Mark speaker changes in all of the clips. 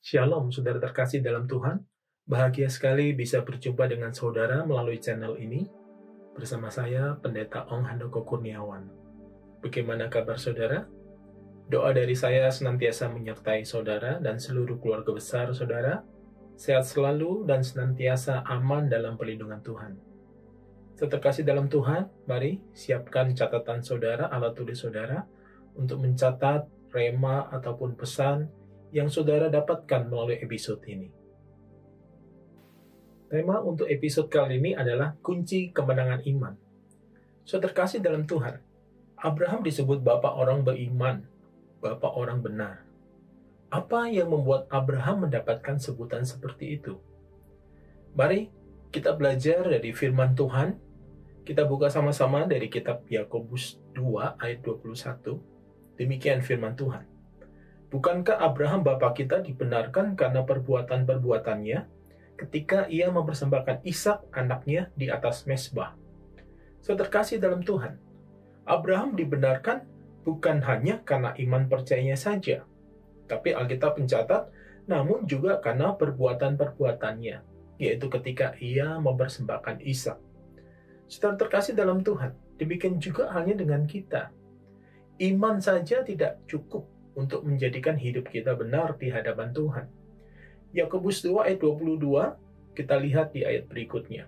Speaker 1: Shalom, saudara terkasih dalam Tuhan. Bahagia sekali bisa berjumpa dengan saudara melalui channel ini. Bersama saya, Pendeta Ong Handoko Kurniawan. Bagaimana kabar saudara? Doa dari saya senantiasa menyertai saudara dan seluruh keluarga besar saudara, sehat selalu dan senantiasa aman dalam perlindungan Tuhan. Saudara terkasih dalam Tuhan, mari siapkan catatan saudara, alat tulis saudara, untuk mencatat rema ataupun pesan yang saudara dapatkan melalui episode ini. Tema untuk episode kali ini adalah kunci kemenangan iman. Saudara terkasih dalam Tuhan, Abraham disebut bapak orang beriman, bapak orang benar. Apa yang membuat Abraham mendapatkan sebutan seperti itu? Mari kita belajar dari firman Tuhan. Kita buka sama-sama dari kitab Yakobus 2 ayat 21. Demikian firman Tuhan. Bukankah Abraham bapa kita dibenarkan karena perbuatan-perbuatannya ketika ia mempersembahkan Ishak anaknya di atas mezbah? Saudara terkasih dalam Tuhan, Abraham dibenarkan bukan hanya karena iman percayanya saja, tapi Alkitab mencatat namun juga karena perbuatan-perbuatannya, yaitu ketika ia mempersembahkan Ishak. Saudara terkasih dalam Tuhan, demikian juga halnya dengan kita. Iman saja tidak cukup untuk menjadikan hidup kita benar di hadapan Tuhan. Yakobus 2 ayat 22, kita lihat di ayat berikutnya.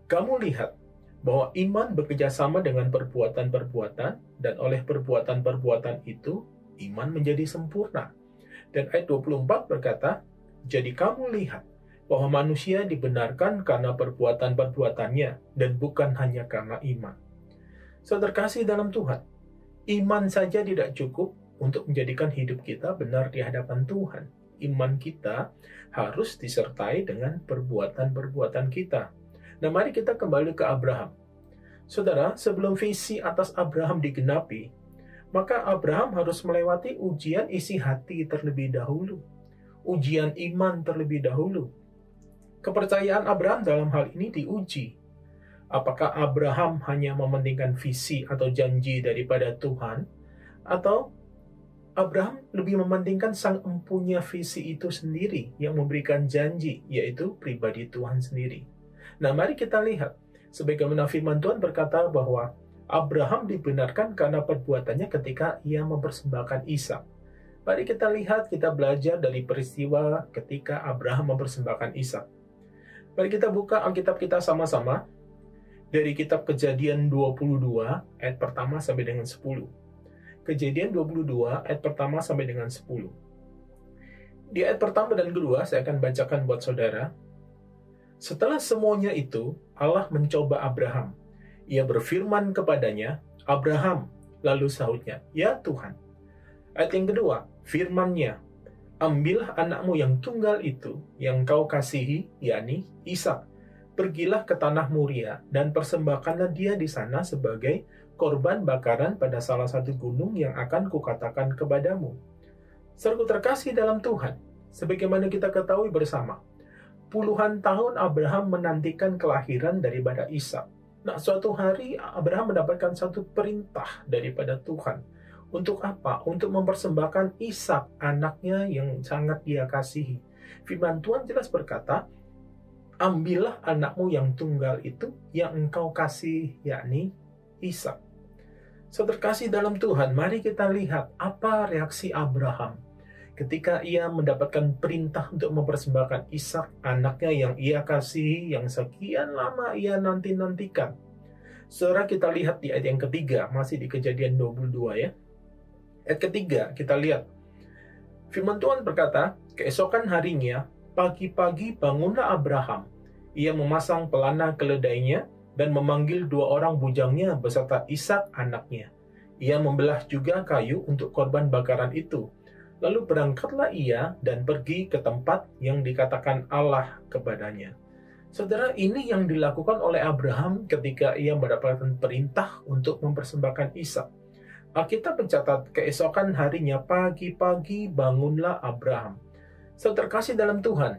Speaker 1: Kamu lihat bahwa iman bekerjasama dengan perbuatan-perbuatan, dan oleh perbuatan-perbuatan itu, iman menjadi sempurna. Dan ayat 24 berkata, jadi kamu lihat bahwa manusia dibenarkan karena perbuatan-perbuatannya, dan bukan hanya karena iman. Saudara terkasih dalam Tuhan, iman saja tidak cukup untuk menjadikan hidup kita benar di hadapan Tuhan. Iman kita harus disertai dengan perbuatan-perbuatan kita. Nah, mari kita kembali ke Abraham. Saudara, sebelum visi atas Abraham digenapi, maka Abraham harus melewati ujian isi hati terlebih dahulu. Ujian iman terlebih dahulu. Kepercayaan Abraham dalam hal ini diuji. Apakah Abraham hanya mementingkan visi atau janji daripada Tuhan, atau Abraham lebih mementingkan sang empunya visi itu sendiri yang memberikan janji, yaitu pribadi Tuhan sendiri. Nah, mari kita lihat. Sebagaimana firman Tuhan berkata bahwa Abraham dibenarkan karena perbuatannya ketika ia mempersembahkan Ishak. Mari kita lihat, kita belajar dari peristiwa ketika Abraham mempersembahkan Ishak. Mari kita buka Alkitab kita sama-sama dari kitab Kejadian 22 ayat pertama sampai dengan 10. Kejadian 22 ayat pertama sampai dengan 10. Di ayat pertama dan kedua saya akan bacakan buat saudara. Setelah semuanya itu, Allah mencoba Abraham. Ia berfirman kepadanya, Abraham, lalu sahutnya, ya Tuhan. Ayat yang kedua, firman-Nya, ambillah anakmu yang tunggal itu, yang kau kasihi, yakni Ishak. Pergilah ke tanah Moria dan persembahkanlah dia di sana sebagai korban bakaran pada salah satu gunung yang akan kukatakan kepadamu. Saudaraku terkasih dalam Tuhan, sebagaimana kita ketahui bersama, puluhan tahun Abraham menantikan kelahiran daripada Ishak. Nah, suatu hari Abraham mendapatkan satu perintah daripada Tuhan. Untuk apa? Untuk mempersembahkan Ishak, anaknya yang sangat dia kasihi. Firman Tuhan jelas berkata, ambillah anakmu yang tunggal itu, yang engkau kasih, yakni Ishak. Saudara kasih dalam Tuhan, mari kita lihat apa reaksi Abraham ketika ia mendapatkan perintah untuk mempersembahkan Ishak, anaknya yang ia kasihi, yang sekian lama ia nanti-nantikan. Saudara, kita lihat di ayat yang ketiga, masih di Kejadian 22 ya. Ayat ketiga, kita lihat. Firman Tuhan berkata, keesokan harinya, pagi-pagi bangunlah Abraham. Ia memasang pelana keledainya dan memanggil dua orang bujangnya beserta Ishak anaknya. Ia membelah juga kayu untuk korban bakaran itu. Lalu berangkatlah ia dan pergi ke tempat yang dikatakan Allah kepadanya. Saudara, ini yang dilakukan oleh Abraham ketika ia mendapatkan perintah untuk mempersembahkan Ishak. Alkitab mencatat keesokan harinya pagi-pagi bangunlah Abraham. Saudara kasih dalam Tuhan,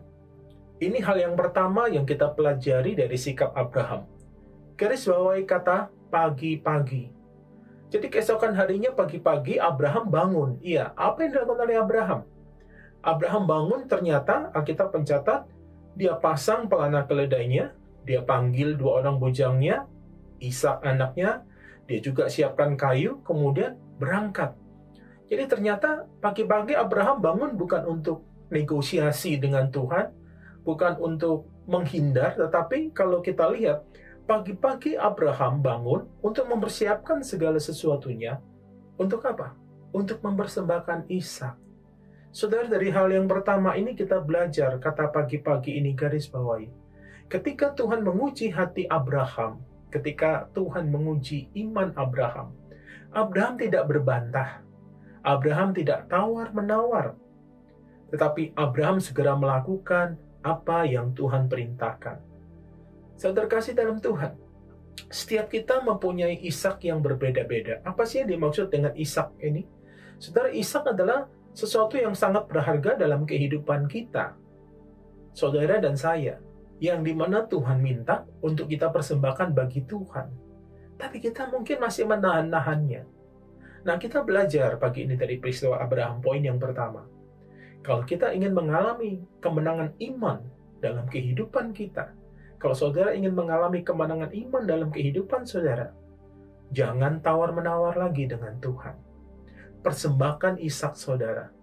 Speaker 1: ini hal yang pertama yang kita pelajari dari sikap Abraham. Garis bawahi kata pagi-pagi. Jadi keesokan harinya pagi-pagi Abraham bangun. Iya, apa yang dilakukan oleh Abraham? Abraham bangun, ternyata Alkitab mencatat dia pasang pelana keledainya, dia panggil 2 orang bujangnya, Ishak anaknya, dia juga siapkan kayu, kemudian berangkat. Jadi ternyata pagi-pagi Abraham bangun bukan untuk negosiasi dengan Tuhan, bukan untuk menghindar, tetapi kalau kita lihat, pagi-pagi Abraham bangun untuk mempersiapkan segala sesuatunya. Untuk apa? Untuk mempersembahkan Ishak. Saudara, dari hal yang pertama ini kita belajar, kata pagi-pagi ini garis bawahi. Ketika Tuhan menguji hati Abraham, ketika Tuhan menguji iman Abraham, Abraham tidak berbantah. Abraham tidak tawar-menawar. Tetapi Abraham segera melakukan apa yang Tuhan perintahkan. Saudara kasih dalam Tuhan, setiap kita mempunyai Ishak yang berbeda-beda. Apa sih yang dimaksud dengan Ishak ini? Saudara, Ishak adalah sesuatu yang sangat berharga dalam kehidupan kita, saudara dan saya, yang dimana Tuhan minta untuk kita persembahkan bagi Tuhan. Tapi kita mungkin masih menahan-nahannya. Nah, kita belajar pagi ini dari peristiwa Abraham, poin yang pertama. Kalau kita ingin mengalami kemenangan iman dalam kehidupan kita, kalau saudara ingin mengalami kemenangan iman dalam kehidupan saudara, jangan tawar-menawar lagi dengan Tuhan. Persembahkan Ishak saudara.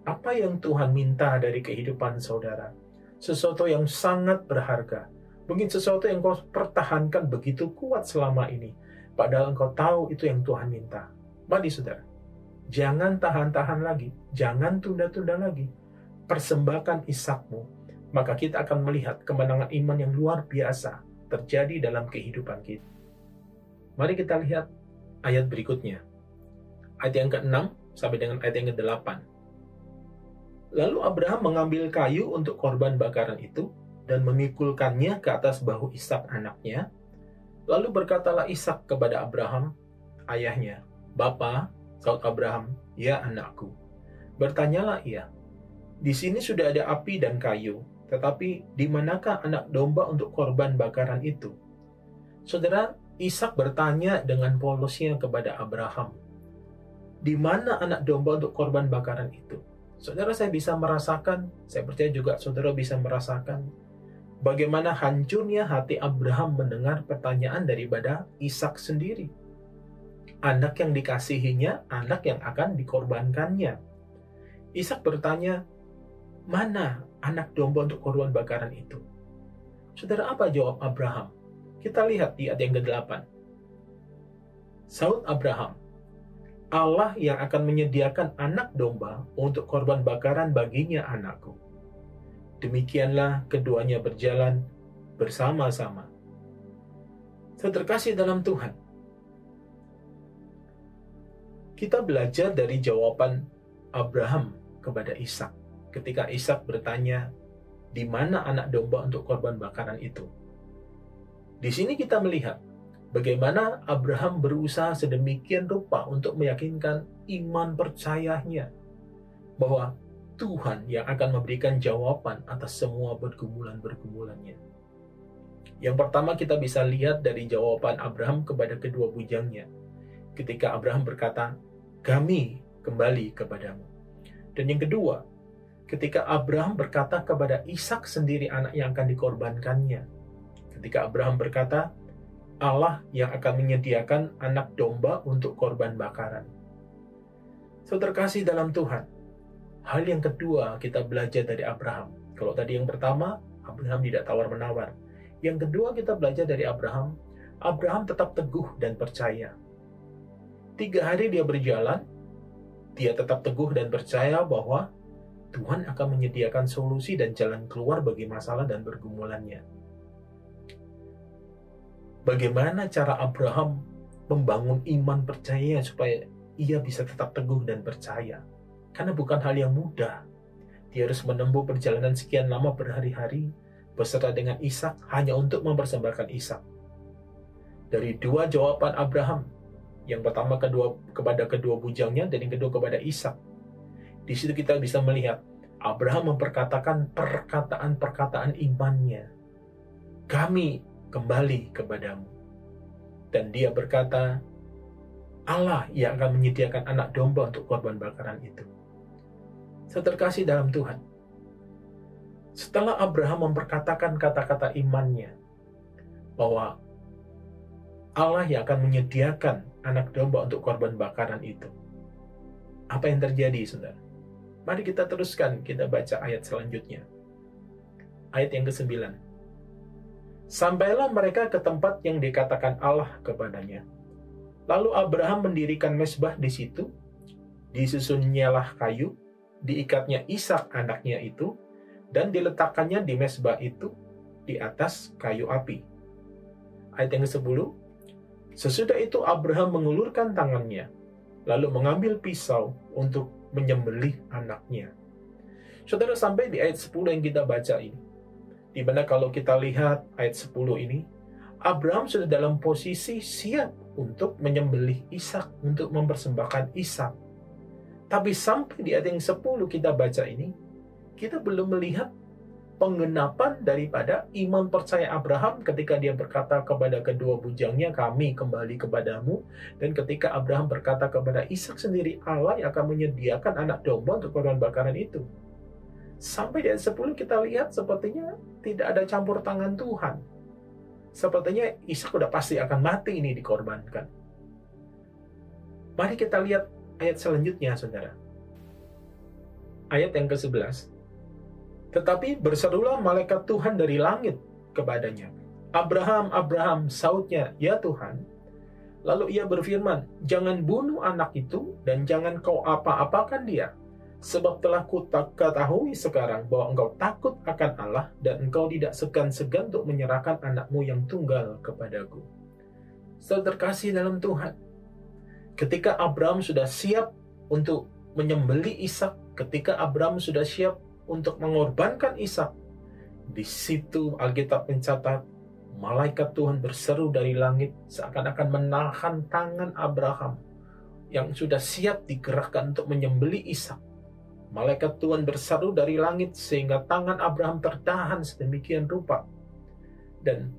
Speaker 1: Apa yang Tuhan minta dari kehidupan saudara? Sesuatu yang sangat berharga. Mungkin sesuatu yang kau pertahankan begitu kuat selama ini. Padahal engkau tahu itu yang Tuhan minta. Mari saudara, jangan tahan-tahan lagi. Jangan tunda-tunda lagi. Persembahkan Ishakmu. Maka kita akan melihat kemenangan iman yang luar biasa terjadi dalam kehidupan kita. Mari kita lihat ayat berikutnya. Ayat yang ke-6 sampai dengan ayat yang ke-8. Lalu Abraham mengambil kayu untuk korban bakaran itu dan memikulkannya ke atas bahu Ishak anaknya. Lalu berkatalah Ishak kepada Abraham, ayahnya, "Bapa," saut Abraham, "Ya anakku." Bertanyalah ia, "Di sini sudah ada api dan kayu, tetapi di manakah anak domba untuk korban bakaran itu?" Saudara, Ishak bertanya dengan polosnya kepada Abraham, di mana anak domba untuk korban bakaran itu? Saudara, saya bisa merasakan, saya percaya juga saudara bisa merasakan bagaimana hancurnya hati Abraham mendengar pertanyaan daripada Ishak sendiri. Anak yang dikasihinya, anak yang akan dikorbankannya. Ishak bertanya, mana anak domba untuk korban bakaran itu? Saudara, apa jawab Abraham? Kita lihat di ayat yang ke-8. Saut Abraham, Allah yang akan menyediakan anak domba untuk korban bakaran baginya anakku. Demikianlah keduanya berjalan bersama-sama. Terkasih dalam Tuhan, kita belajar dari jawaban Abraham kepada Ishak ketika Ishak bertanya, di mana anak domba untuk korban bakaran itu? Di sini kita melihat bagaimana Abraham berusaha sedemikian rupa untuk meyakinkan iman percayanya bahwa Tuhan yang akan memberikan jawaban atas semua pergumulan-pergumulannya. Yang pertama kita bisa lihat dari jawaban Abraham kepada kedua bujangnya. Ketika Abraham berkata, kami kembali kepadamu. Dan yang kedua, ketika Abraham berkata kepada Ishak sendiri anak yang akan dikorbankannya. Ketika Abraham berkata, Allah yang akan menyediakan anak domba untuk korban bakaran. Saudara kasih dalam Tuhan, hal yang kedua kita belajar dari Abraham. Kalau tadi yang pertama, Abraham tidak tawar-menawar. Yang kedua kita belajar dari Abraham, Abraham tetap teguh dan percaya. 3 hari dia berjalan, dia tetap teguh dan percaya bahwa Tuhan akan menyediakan solusi dan jalan keluar bagi masalah dan pergumulannya. Bagaimana cara Abraham membangun iman percaya supaya ia bisa tetap teguh dan percaya? Karena bukan hal yang mudah. Dia harus menempuh perjalanan sekian lama berhari-hari beserta dengan Ishak hanya untuk mempersembahkan Ishak. Dari 2 jawaban Abraham, yang pertama kepada kedua bujangnya dan yang kedua kepada Ishak. Di situ kita bisa melihat Abraham memperkatakan perkataan-perkataan imannya. Kami kembali kepadamu. Dan dia berkata, Allah yang akan menyediakan anak domba untuk korban bakaran itu. Terkasih dalam Tuhan, setelah Abraham memperkatakan kata-kata imannya, bahwa Allah yang akan menyediakan anak domba untuk korban bakaran itu, apa yang terjadi, saudara? Mari kita teruskan, kita baca ayat selanjutnya. Ayat yang ke-9. Sampailah mereka ke tempat yang dikatakan Allah kepadanya. Lalu Abraham mendirikan mezbah di situ, disusunnyalah kayu, diikatnya Ishak anaknya itu, dan diletakkannya di mezbah itu di atas kayu api. Ayat yang ke-10. Sesudah itu Abraham mengulurkan tangannya, lalu mengambil pisau untuk menyembelih anaknya. Saudara, sampai di ayat 10 yang kita baca ini, di mana kalau kita lihat ayat 10 ini, Abraham sudah dalam posisi siap untuk menyembelih Ishak, untuk mempersembahkan Ishak. Tapi sampai di ayat yang 10 kita baca ini, kita belum melihat penggenapan daripada iman percaya Abraham ketika dia berkata kepada kedua bujangnya, kami kembali kepadamu. Dan ketika Abraham berkata kepada Ishak sendiri, Allah yang akan menyediakan anak domba untuk korban bakaran itu. Sampai di ayat 10 kita lihat sepertinya tidak ada campur tangan Tuhan. Sepertinya Ishak udah pasti akan mati ini dikorbankan. Mari kita lihat ayat selanjutnya, saudara. Ayat yang ke-11. Tetapi berserulah malaikat Tuhan dari langit kepadanya. Abraham, Abraham, sautnya, ya Tuhan. Lalu ia berfirman, jangan bunuh anak itu dan jangan kau apa-apakan dia. Sebab telah kutahui sekarang bahwa engkau takut akan Allah dan engkau tidak segan-segan untuk menyerahkan anakmu yang tunggal kepadaku. Saudara terkasih dalam Tuhan, ketika Abraham sudah siap untuk menyembelih Ishak, ketika Abraham sudah siap untuk mengorbankan Ishak, di situ Alkitab mencatat malaikat Tuhan berseru dari langit seakan-akan menahan tangan Abraham yang sudah siap digerakkan untuk menyembelih Ishak. Malaikat Tuhan berseru dari langit sehingga tangan Abraham tertahan sedemikian rupa. Dan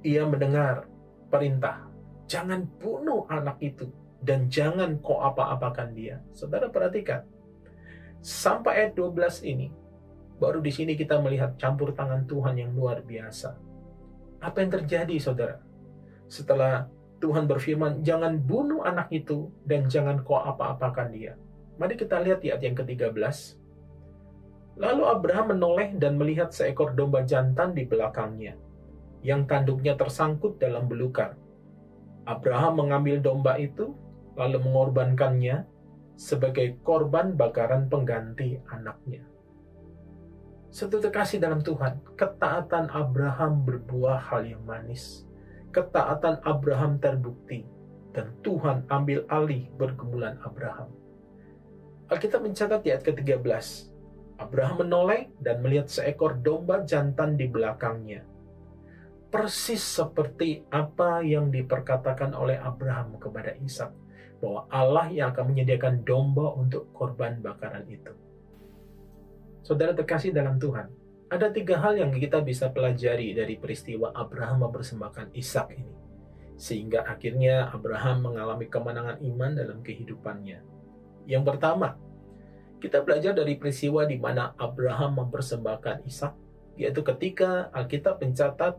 Speaker 1: ia mendengar perintah, jangan bunuh anak itu dan jangan kau apa-apakan dia. Saudara perhatikan, sampai ayat 12 ini, baru di sini kita melihat campur tangan Tuhan yang luar biasa. Apa yang terjadi, saudara? Setelah Tuhan berfirman, jangan bunuh anak itu dan jangan kau apa-apakan dia. Mari kita lihat di ayat yang ke-13. Lalu Abraham menoleh dan melihat seekor domba jantan di belakangnya, yang tanduknya tersangkut dalam belukar. Abraham mengambil domba itu, lalu mengorbankannya sebagai korban bakaran pengganti anaknya. Saudara terkasih dalam Tuhan, ketaatan Abraham berbuah hal yang manis. Ketaatan Abraham terbukti, dan Tuhan ambil alih pergumulan Abraham. Alkitab mencatat di ayat ke-13, Abraham menoleh dan melihat seekor domba jantan di belakangnya. Persis seperti apa yang diperkatakan oleh Abraham kepada Ishak, bahwa Allah yang akan menyediakan domba untuk korban bakaran itu. Saudara terkasih dalam Tuhan, ada 3 hal yang kita bisa pelajari dari peristiwa Abraham mempersembahkan Ishak ini, sehingga akhirnya Abraham mengalami kemenangan iman dalam kehidupannya. Yang pertama, kita belajar dari peristiwa di mana Abraham mempersembahkan Ishak, yaitu ketika Alkitab mencatat,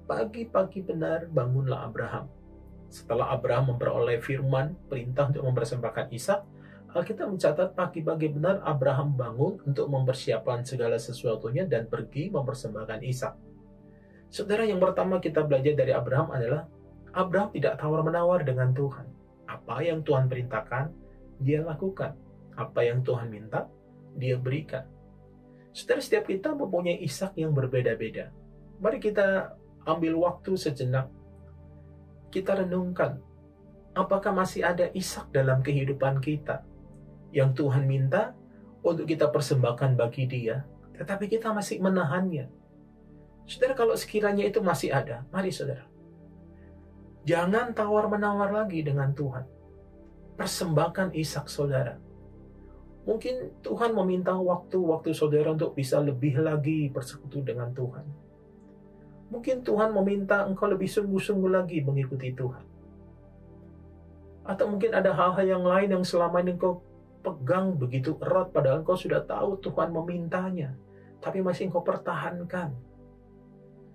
Speaker 1: pagi-pagi benar bangunlah Abraham. Setelah Abraham memperoleh firman perintah untuk mempersembahkan Ishak, Alkitab mencatat pagi-pagi benar Abraham bangun untuk mempersiapkan segala sesuatunya dan pergi mempersembahkan Ishak. Saudara, yang pertama kita belajar dari Abraham adalah Abraham tidak tawar-menawar dengan Tuhan. Apa yang Tuhan perintahkan, dia lakukan. Apa yang Tuhan minta, dia berikan. Saudara, setiap kita mempunyai Ishak yang berbeda-beda. Mari kita ambil waktu sejenak. Kita renungkan, apakah masih ada Ishak dalam kehidupan kita yang Tuhan minta untuk kita persembahkan bagi dia, tetapi kita masih menahannya. Saudara, kalau sekiranya itu masih ada, mari saudara, jangan tawar-menawar lagi dengan Tuhan. Persembahkan Ishak saudara. Mungkin Tuhan meminta waktu-waktu saudara untuk bisa lebih lagi bersekutu dengan Tuhan. Mungkin Tuhan meminta engkau lebih sungguh-sungguh lagi mengikuti Tuhan. Atau mungkin ada hal-hal yang lain yang selama ini engkau pegang begitu erat padahal engkau sudah tahu Tuhan memintanya, tapi masih engkau pertahankan.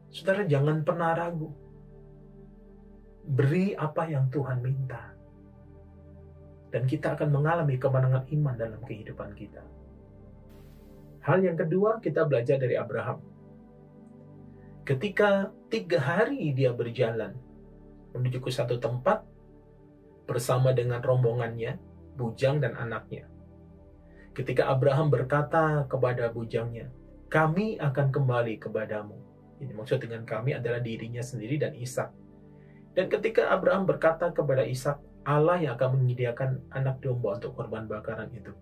Speaker 1: Saudara, jangan pernah ragu. Beri apa yang Tuhan minta. Dan kita akan mengalami kemenangan iman dalam kehidupan kita. Hal yang kedua, kita belajar dari Abraham. Ketika 3 hari dia berjalan menuju ke satu tempat bersama dengan rombongannya, bujang dan anaknya. Ketika Abraham berkata kepada bujangnya, "Kami akan kembali kepadamu." Ini maksud dengan kami adalah dirinya sendiri dan Ishak. Dan ketika Abraham berkata kepada Ishak, Allah yang akan menyediakan anak domba untuk korban bakaran itu.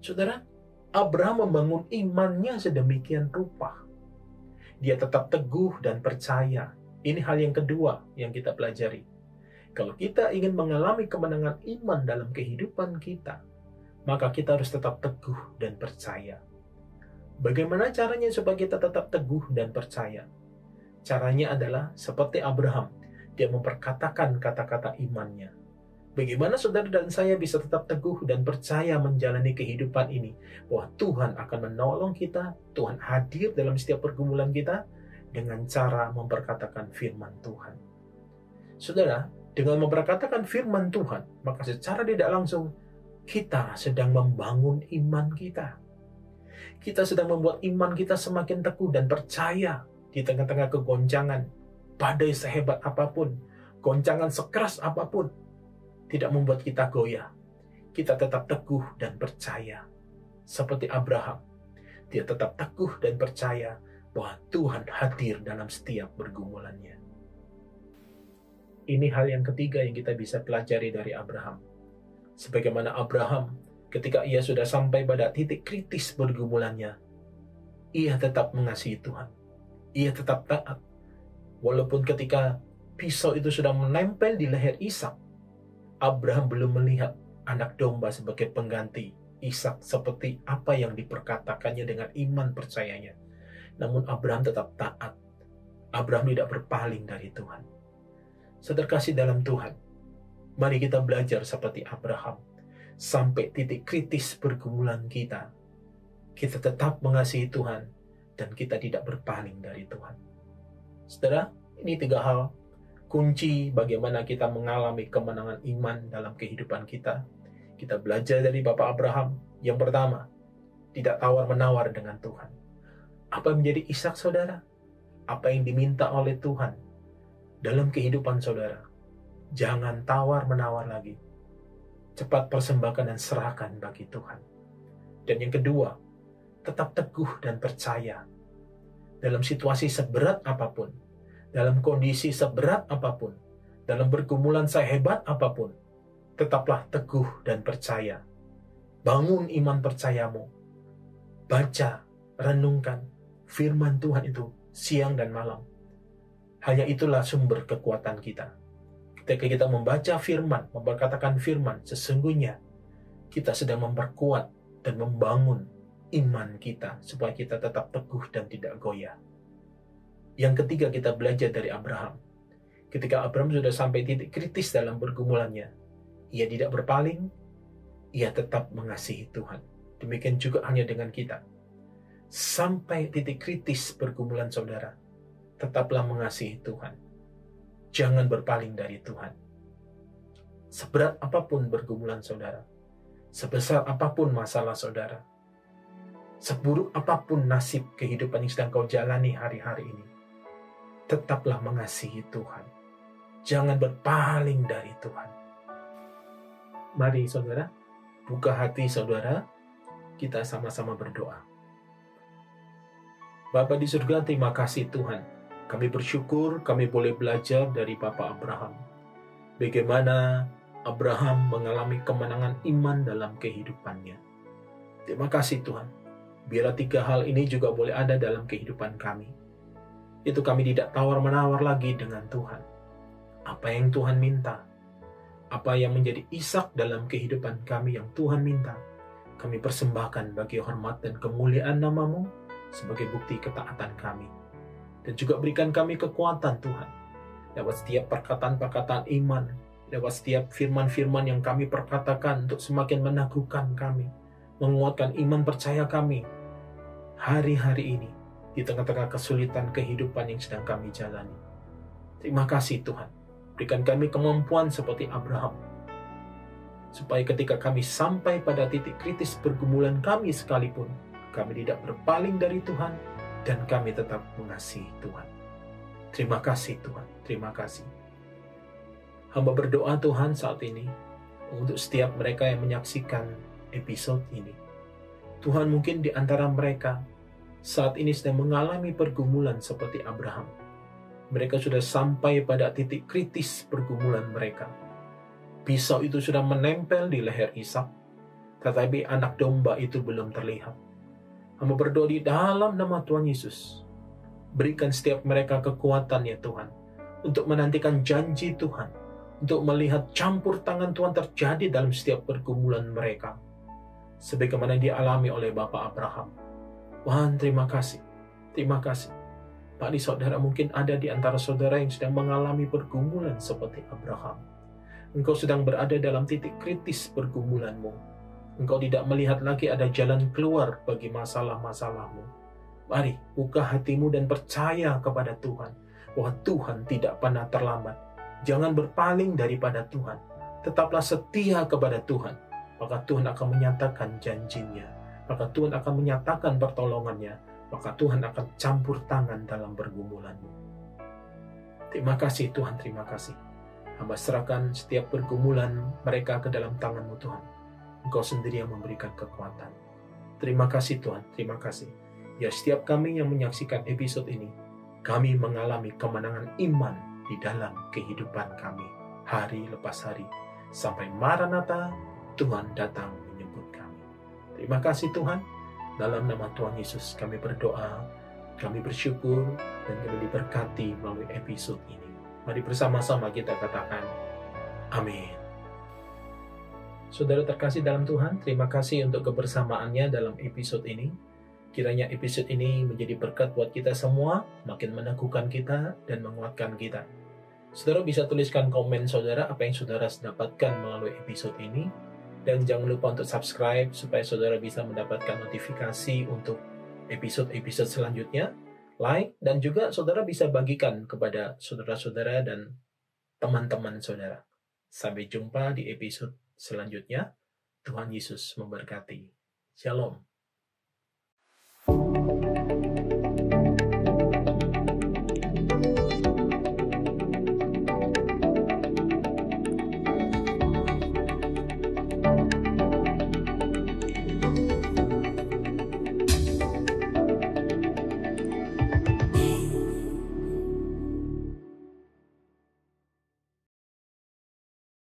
Speaker 1: Saudara, Abraham membangun imannya sedemikian rupa. Dia tetap teguh dan percaya. Ini hal yang kedua yang kita pelajari. Kalau kita ingin mengalami kemenangan iman dalam kehidupan kita, maka kita harus tetap teguh dan percaya. Bagaimana caranya supaya kita tetap teguh dan percaya? Caranya adalah seperti Abraham. Dia memperkatakan kata-kata imannya. Bagaimana saudara dan saya bisa tetap teguh dan percaya menjalani kehidupan ini? Bahwa Tuhan akan menolong kita, Tuhan hadir dalam setiap pergumulan kita dengan cara memperkatakan firman Tuhan. Saudara, dengan memperkatakan firman Tuhan, maka secara tidak langsung kita sedang membangun iman kita. Kita sedang membuat iman kita semakin teguh dan percaya di tengah-tengah kegoncangan, badai sehebat apapun, goncangan sekeras apapun, tidak membuat kita goyah. Kita tetap teguh dan percaya. Seperti Abraham, dia tetap teguh dan percaya bahwa Tuhan hadir dalam setiap pergumulannya. Ini hal yang ketiga yang kita bisa pelajari dari Abraham. Sebagaimana Abraham, ketika ia sudah sampai pada titik kritis pergumulannya, ia tetap mengasihi Tuhan. Ia tetap taat. Walaupun ketika pisau itu sudah menempel di leher Ishak, Abraham belum melihat anak domba sebagai pengganti Ishak seperti apa yang diperkatakannya dengan iman percayanya. Namun Abraham tetap taat. Abraham tidak berpaling dari Tuhan. Saudara kasih dalam Tuhan, mari kita belajar seperti Abraham. Sampai titik kritis pergumulan kita, kita tetap mengasihi Tuhan dan kita tidak berpaling dari Tuhan. Saudara, ini 3 hal kunci bagaimana kita mengalami kemenangan iman dalam kehidupan kita. Kita belajar dari Bapak Abraham. Yang pertama, tidak tawar-menawar dengan Tuhan. Apa yang menjadi Ishak saudara? Apa yang diminta oleh Tuhan dalam kehidupan saudara? Jangan tawar-menawar lagi. Cepat persembahkan dan serahkan bagi Tuhan. Dan yang kedua, tetap teguh dan percaya. Dalam situasi seberat apapun, dalam kondisi seberat apapun, dalam pergumulan sehebat apapun, tetaplah teguh dan percaya. Bangun iman percayamu. Baca, renungkan firman Tuhan itu siang dan malam. Hanya itulah sumber kekuatan kita. Ketika kita membaca firman, memperkatakan firman, sesungguhnya kita sedang memperkuat dan membangun iman kita supaya kita tetap teguh dan tidak goyah. Yang ketiga kita belajar dari Abraham. Ketika Abraham sudah sampai titik kritis dalam pergumulannya, ia tidak berpaling, ia tetap mengasihi Tuhan. Demikian juga hanya dengan kita. Sampai titik kritis pergumulan saudara, tetaplah mengasihi Tuhan. Jangan berpaling dari Tuhan. Seberat apapun pergumulan saudara, sebesar apapun masalah saudara, seburuk apapun nasib kehidupan yang sedang kau jalani hari-hari ini, tetaplah mengasihi Tuhan. Jangan berpaling dari Tuhan. Mari saudara, buka hati saudara, kita sama-sama berdoa. Bapa di surga, terima kasih Tuhan. Kami bersyukur kami boleh belajar dari Bapak Abraham. Bagaimana Abraham mengalami kemenangan iman dalam kehidupannya. Terima kasih Tuhan. Biarlah 3 hal ini juga boleh ada dalam kehidupan kami. Itu kami tidak tawar-menawar lagi dengan Tuhan. Apa yang Tuhan minta, apa yang menjadi Ishak dalam kehidupan kami yang Tuhan minta, kami persembahkan bagi hormat dan kemuliaan nama-Mu sebagai bukti ketaatan kami. Dan juga berikan kami kekuatan Tuhan, lewat setiap perkataan-perkataan iman, lewat setiap firman-firman yang kami perkatakan untuk semakin meneguhkan kami, menguatkan iman percaya kami hari-hari ini di tengah-tengah kesulitan kehidupan yang sedang kami jalani. Terima kasih Tuhan, berikan kami kemampuan seperti Abraham, supaya ketika kami sampai pada titik kritis pergumulan kami sekalipun, kami tidak berpaling dari Tuhan dan kami tetap mengasihi Tuhan. Terima kasih Tuhan, terima kasih. Hamba berdoa Tuhan saat ini untuk setiap mereka yang menyaksikan episode ini. Tuhan, mungkin di antara mereka saat ini sedang mengalami pergumulan seperti Abraham. Mereka sudah sampai pada titik kritis pergumulan mereka. Pisau itu sudah menempel di leher Ishak, tetapi anak domba itu belum terlihat. Hamba berdoa di dalam nama Tuhan Yesus, berikan setiap mereka kekuatan ya Tuhan, untuk menantikan janji Tuhan, untuk melihat campur tangan Tuhan terjadi dalam setiap pergumulan mereka, sebagaimana dialami oleh Bapak Abraham. Tuhan, terima kasih. Terima kasih. Pak, di saudara mungkin ada di antara saudara yang sedang mengalami pergumulan seperti Abraham. Engkau sedang berada dalam titik kritis pergumulanmu. Engkau tidak melihat lagi ada jalan keluar bagi masalah-masalahmu. Mari, buka hatimu dan percaya kepada Tuhan, bahwa Tuhan tidak pernah terlambat. Jangan berpaling daripada Tuhan. Tetaplah setia kepada Tuhan. Maka Tuhan akan menyatakan janjinya. Maka Tuhan akan menyatakan pertolongannya. Maka Tuhan akan campur tangan dalam pergumulanmu. Terima kasih Tuhan, terima kasih. Hamba serahkan setiap pergumulan mereka ke dalam tangan-Mu Tuhan. Engkau sendiri yang memberikan kekuatan. Terima kasih Tuhan, terima kasih. Ya, setiap kami yang menyaksikan episode ini, kami mengalami kemenangan iman di dalam kehidupan kami, hari lepas hari, sampai Maranatha, Tuhan datang menjemput kami. Terima kasih Tuhan, dalam nama Tuhan Yesus kami berdoa, kami bersyukur, dan kami diberkati melalui episode ini. Mari bersama-sama kita katakan, amin. Saudara terkasih dalam Tuhan, terima kasih untuk kebersamaannya dalam episode ini. Kiranya episode ini menjadi berkat buat kita semua, makin meneguhkan kita dan menguatkan kita. Saudara bisa tuliskan komen saudara apa yang saudara dapatkan melalui episode ini. Dan jangan lupa untuk subscribe supaya saudara bisa mendapatkan notifikasi untuk episode-episode selanjutnya. Like, dan juga saudara bisa bagikan kepada saudara-saudara dan teman-teman saudara. Sampai jumpa di episode selanjutnya. Tuhan Yesus memberkati. Shalom.